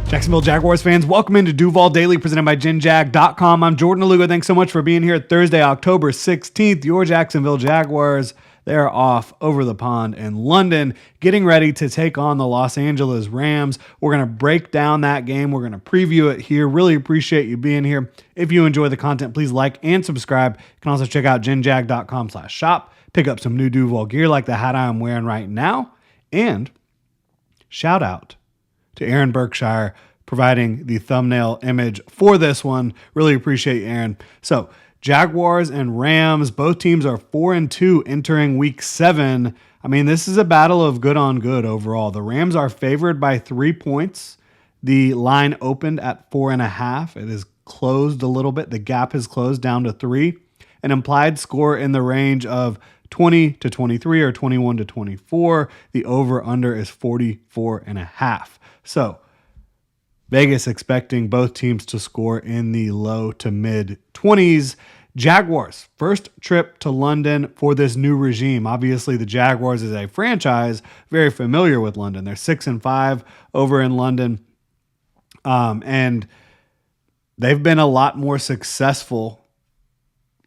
Jacksonville Jaguars fans, welcome into Duval Daily presented by GenJag.com. I'm Jordan Aluga. Thanks so much for being here Thursday, October 16th. Your Jacksonville Jaguars, they're off over the pond in London, getting ready to take on the Los Angeles Rams. We're going to break down that game. We're going to preview it here. Really appreciate you being here. If you enjoy the content, please like and subscribe. You can also check out GenJag.com/shop. Pick up some new Duval gear like the hat I'm wearing right now. And shout out to Aaron Berkshire providing the thumbnail image for this one. Really appreciate you, Aaron. So Jaguars and Rams, both teams are 4-2 entering week 7. I mean, this is a battle of good on good overall. The Rams are favored by 3 points. The line opened at 4.5. It is closed a little bit. The gap has closed down to 3. An implied score in the range of 20-23 or 21-24. The over-under is 44.5. So Vegas expecting both teams to score in the low to mid 20s. Jaguars, first trip to London for this new regime. Obviously, the Jaguars is a franchise very familiar with London. They're 6-5 over in London. And they've been a lot more successful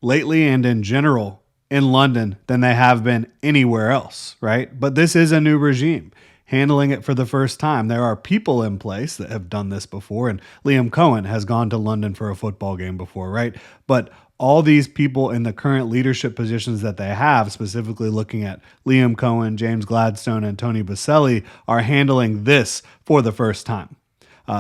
lately and in general in London than they have been anywhere else, right? But this is a new regime handling it for the first time. There are people in place that have done this before, and Liam Cohen has gone to London for a football game before, right? But all these people in the current leadership positions that they have, specifically looking at Liam Cohen, James Gladstone, and Tony Boselli, are handling this for the first time.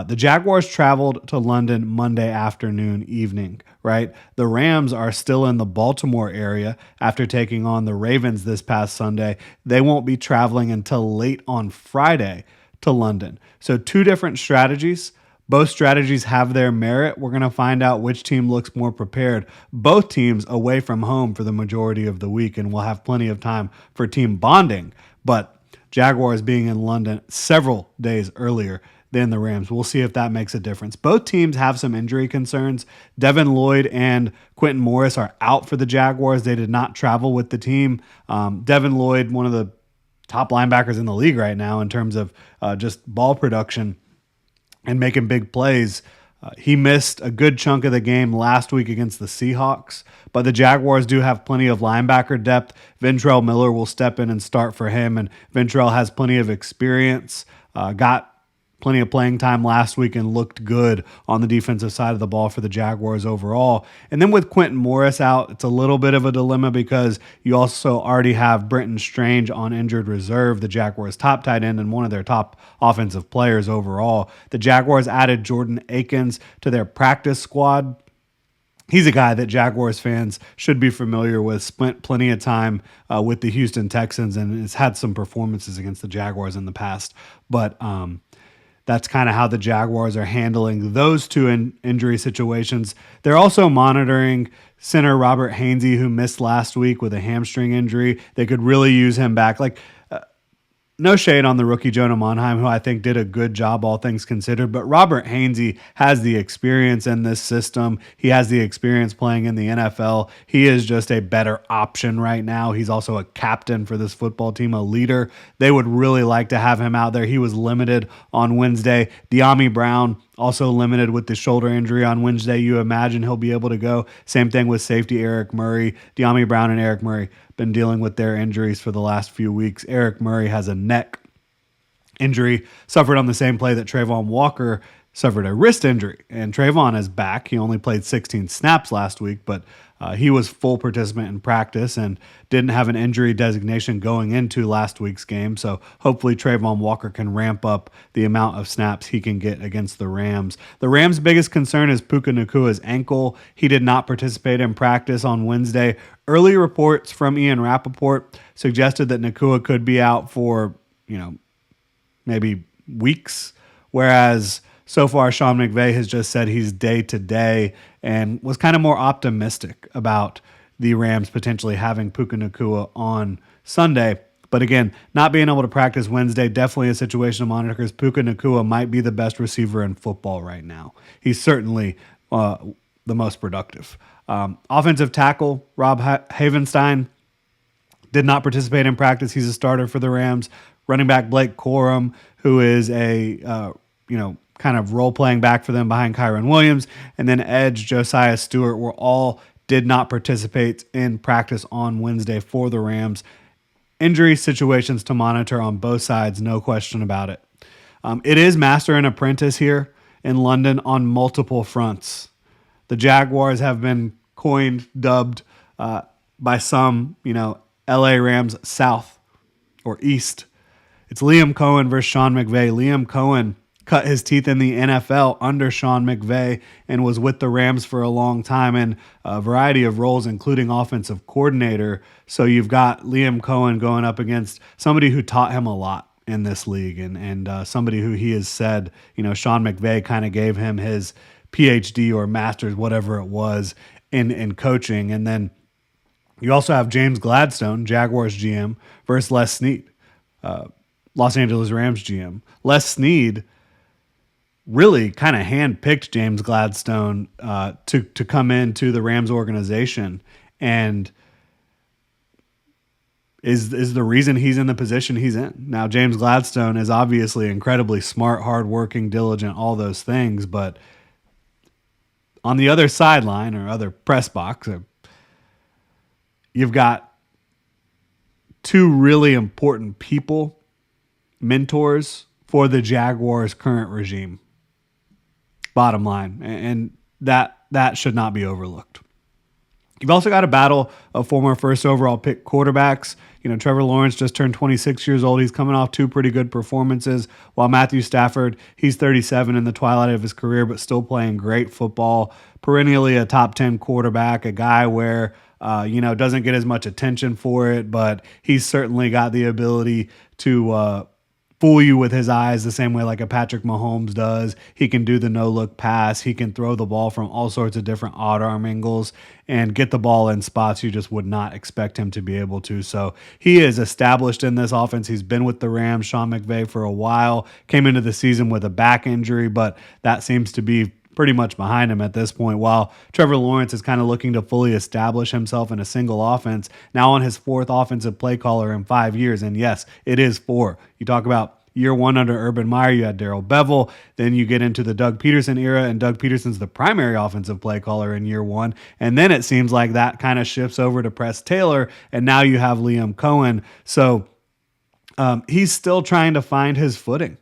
The Jaguars traveled to London Monday afternoon, evening, right? The Rams are still in the Baltimore area after taking on the Ravens this past Sunday. They won't be traveling until late on Friday to London. So 2 different strategies. Both strategies have their merit. We're going to find out which team looks more prepared. Both teams away from home for the majority of the week, and we'll have plenty of time for team bonding. But Jaguars being in London several days earlier than the Rams. We'll see if that makes a difference. Both teams have some injury concerns. Devin Lloyd and Quentin Morris are out for the Jaguars. They did not travel with the team. Devin Lloyd, one of the top linebackers in the league right now in terms of just ball production and making big plays. He missed a good chunk of the game last week against the Seahawks, but the Jaguars do have plenty of linebacker depth. Ventrell Miller will step in and start for him, and Ventrell has plenty of experience, got plenty of playing time last week and looked good on the defensive side of the ball for the Jaguars overall. And then with Quentin Morris out, it's a little bit of a dilemma because you also already have Brenton Strange on injured reserve, the Jaguars' top tight end and one of their top offensive players overall. The Jaguars added Jordan Akins to their practice squad. He's a guy that Jaguars fans should be familiar with, spent plenty of time with the Houston Texans and has had some performances against the Jaguars in the past. But that's kind of how the Jaguars are handling those 2 injury situations. They're also monitoring center Robert Hainsey, who missed last week with a hamstring injury. They could really use him back. No shade on the rookie Jonah Monheim, who I think did a good job, all things considered. But Robert Hainsey has the experience in this system. He has the experience playing in the NFL. He is just a better option right now. He's also a captain for this football team, a leader. They would really like to have him out there. He was limited on Wednesday. De'Ami Brown also limited with the shoulder injury on Wednesday. You imagine he'll be able to go. Same thing with safety Eric Murray. De'Ami Brown and Eric Murray been dealing with their injuries for the last few weeks. Eric Murray has a neck injury, suffered on the same play that Trayvon Walker suffered a wrist injury. And Trayvon is back. He only played 16 snaps last week, but he was full participant in practice and didn't have an injury designation going into last week's game. So hopefully Trayvon Walker can ramp up the amount of snaps he can get against the Rams. The Rams' biggest concern is Puka Nacua's ankle. He did not participate in practice on Wednesday. Early reports from Ian Rappaport suggested that Nacua could be out for, maybe weeks, whereas so far Sean McVay has just said he's day to day and was kind of more optimistic about the Rams potentially having Puka Nacua on Sunday. But again, not being able to practice Wednesday, definitely a situation to monitor because Puka Nacua might be the best receiver in football right now. He's certainly the most productive. Offensive tackle, Rob Havenstein, did not participate in practice. He's a starter for the Rams. Running back Blake Corum, who is a kind of role playing back for them behind Kyron Williams, and then edge Josiah Stewart were all did not participate in practice on Wednesday for the Rams. Injury situations to monitor on both sides, no question about it. It is master and apprentice here in London on multiple fronts. The Jaguars have been dubbed by some, LA Rams South or East. It's Liam Cohen versus Sean McVay. Liam Cohen cut his teeth in the NFL under Sean McVay and was with the Rams for a long time in a variety of roles, including offensive coordinator. So you've got Liam Cohen going up against somebody who taught him a lot in this league and somebody who he has said, Sean McVay kind of gave him his PhD or master's, whatever it was, in coaching. And then you also have James Gladstone, Jaguars GM, versus Les Snead, Los Angeles Rams GM. Les Snead really kind of handpicked James Gladstone to come into the Rams organization and is the reason he's in the position he's in. Now, James Gladstone is obviously incredibly smart, hardworking, diligent, all those things, but on the other sideline or other press box, you've got two really important people, mentors for the Jaguars' current regime. Bottom line, and that should not be overlooked. You've also got a battle of former first overall pick quarterbacks. Trevor Lawrence just turned 26 years old. He's coming off two pretty good performances, while Matthew Stafford, he's 37 in the twilight of his career, but still playing great football, perennially a top 10 quarterback, a guy where, doesn't get as much attention for it, but he's certainly got the ability to fool you with his eyes the same way like a Patrick Mahomes does. He can do the no-look pass. He can throw the ball from all sorts of different odd arm angles and get the ball in spots you just would not expect him to be able to. So he is established in this offense. He's been with the Rams, Sean McVay, for a while. Came into the season with a back injury, but that seems to be pretty much behind him at this point, while Trevor Lawrence is kind of looking to fully establish himself in a single offense, now on his fourth offensive play caller in 5 years. And yes, it is 4. You talk about year one under Urban Meyer, you had Darrell Bevell. Then you get into the Doug Peterson era, and Doug Peterson's the primary offensive play caller in year one. And then it seems like that kind of shifts over to Press Taylor, and now you have Liam Cohen. So he's still trying to find his footing,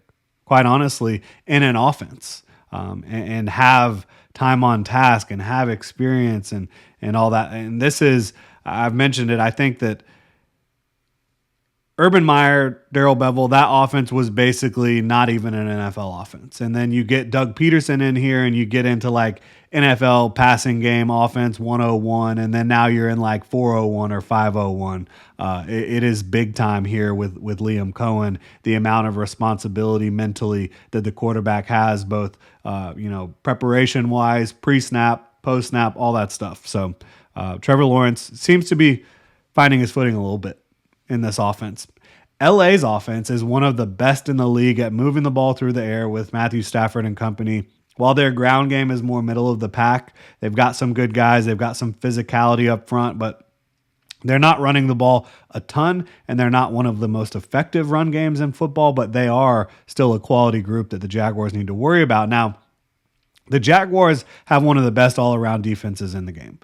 quite honestly, in an offense. And have time on task and have experience and all that. And this is, I've mentioned it, I think that Urban Meyer, Darrell Bevell, that offense was basically not even an NFL offense. And then you get Doug Peterson in here and you get into like NFL passing game offense 101, and then now you're in like 401 or 501. It is big time here with Liam Cohen, the amount of responsibility mentally that the quarterback has, both preparation-wise, pre-snap, post-snap, all that stuff. So Trevor Lawrence seems to be finding his footing a little bit in this offense. LA's offense is one of the best in the league at moving the ball through the air with Matthew Stafford and company. While their ground game is more middle of the pack, they've got some good guys. They've got some physicality up front, but they're not running the ball a ton, and they're not one of the most effective run games in football, but they are still a quality group that the Jaguars need to worry about. Now, the Jaguars have one of the best all-around defenses in the game.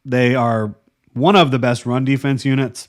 They are one of the best run defense units,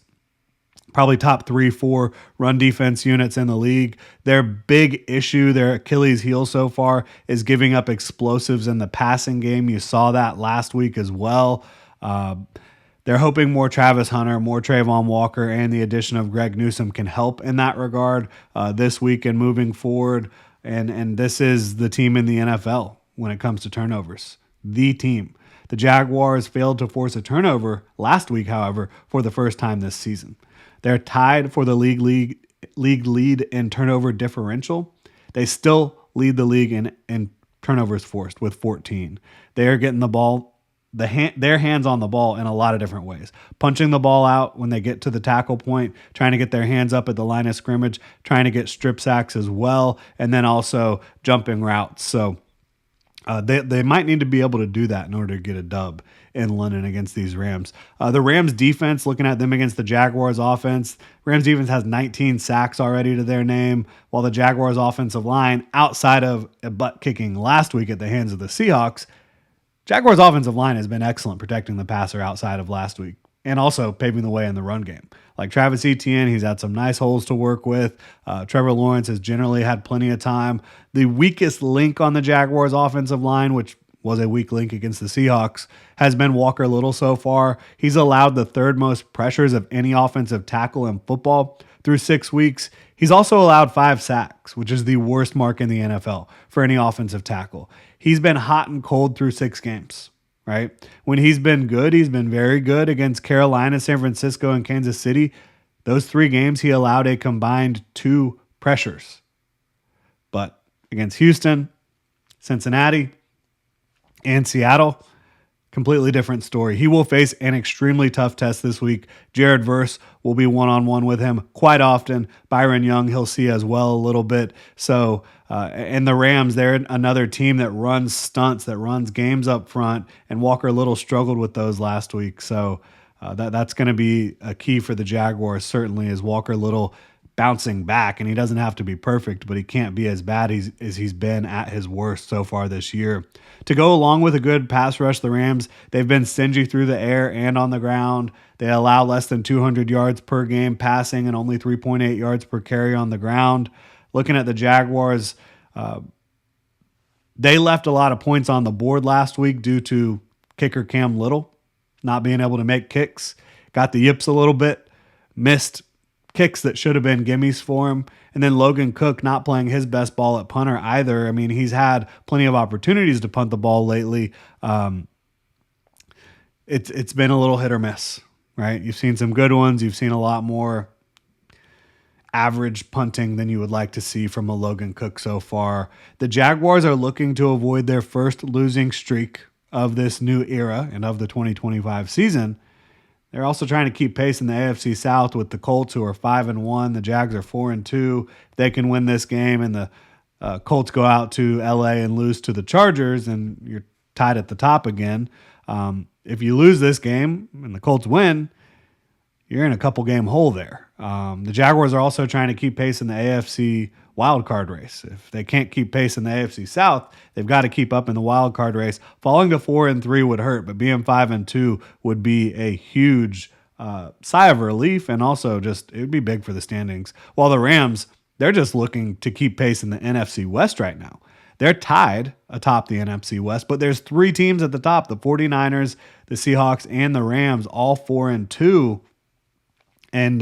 probably top 3-4 run defense units in the league. Their big issue, their Achilles heel so far, is giving up explosives in the passing game. You saw that last week as well. They're hoping more Travis Hunter, more Trayvon Walker, and the addition of Greg Newsome can help in that regard this week and moving forward. And this is the team in the NFL when it comes to turnovers. The team. The Jaguars failed to force a turnover last week, however, for the first time this season. They're tied for the league lead in turnover differential. They still lead the league in turnovers forced with 14. They are getting the ball, their hands on the ball in a lot of different ways. Punching the ball out when they get to the tackle point, trying to get their hands up at the line of scrimmage, trying to get strip sacks as well, and then also jumping routes. So they might need to be able to do that in order to get a dub in London against these Rams. The Rams defense, looking at them against the Jaguars offense, Rams defense has 19 sacks already to their name, while the Jaguars offensive line, outside of a butt kicking last week at the hands of the Seahawks, Jaguars offensive line has been excellent protecting the passer outside of last week and also paving the way in the run game. Like Travis Etienne, he's had some nice holes to work with. Trevor Lawrence has generally had plenty of time. The weakest link on the Jaguars offensive line, which was a weak link against the Seahawks, has been Walker Little so far. He's allowed the third most pressures of any offensive tackle in football through 6 weeks. He's also allowed 5 sacks, which is the worst mark in the NFL for any offensive tackle. He's been hot and cold through 6 games, right? When he's been good, he's been very good against Carolina, San Francisco, and Kansas City. Those 3 games, he allowed a combined 2 pressures. But against Houston, Cincinnati, and Seattle, completely different story. He will face an extremely tough test this week. Jared Verse will be one-on-one with him quite often. Byron Young, he'll see as well a little bit. So, and the Rams, they're another team that runs stunts, that runs games up front, and Walker Little struggled with those last week. So that's going to be a key for the Jaguars, certainly, is Walker Little bouncing back, and he doesn't have to be perfect, but he can't be as bad as he's been at his worst so far this year. To go along with a good pass rush, the Rams, they've been stingy through the air and on the ground. They allow less than 200 yards per game passing and only 3.8 yards per carry on the ground. Looking at the Jaguars, they left a lot of points on the board last week due to kicker Cam Little not being able to make kicks. Got the yips a little bit, missed kicks that should have been gimmies for him. And then Logan Cook not playing his best ball at punter either. I mean, he's had plenty of opportunities to punt the ball lately. It's been a little hit or miss, right? You've seen some good ones. You've seen a lot more average punting than you would like to see from a Logan Cook so far. The Jaguars are looking to avoid their first losing streak of this new era and of the 2025 season. They're also trying to keep pace in the AFC South with the Colts, who are 5-1. The Jags are 4-2. They can win this game, and the Colts go out to LA and lose to the Chargers, and you're tied at the top again. If you lose this game and the Colts win, you're in a couple game hole there. The Jaguars are also trying to keep pace in the AFC wildcard race. If they can't keep pace in the AFC South, they've got to keep up in the wildcard race. Falling to 4-3 would hurt, but being 5-2 would be a huge sigh of relief, and also just it would be big for the standings. While the Rams, they're just looking to keep pace in the NFC West right now. They're tied atop the NFC West, but there's 3 teams at the top, the 49ers, the Seahawks, and the Rams, all 4-2. And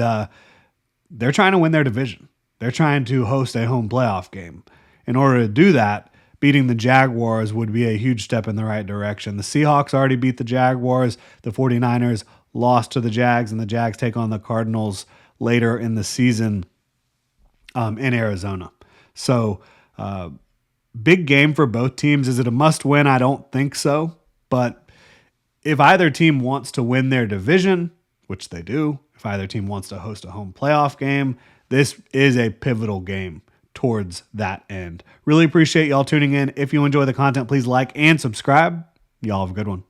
they're trying to win their division. They're trying to host a home playoff game. In order to do that, beating the Jaguars would be a huge step in the right direction. The Seahawks already beat the Jaguars. The 49ers lost to the Jags, and the Jags take on the Cardinals later in the season in Arizona. So, big game for both teams. Is it a must-win? I don't think so. But if either team wants to win their division, which they do, if either team wants to host a home playoff game, this is a pivotal game towards that end. Really appreciate y'all tuning in. If you enjoy the content, please like and subscribe. Y'all have a good one.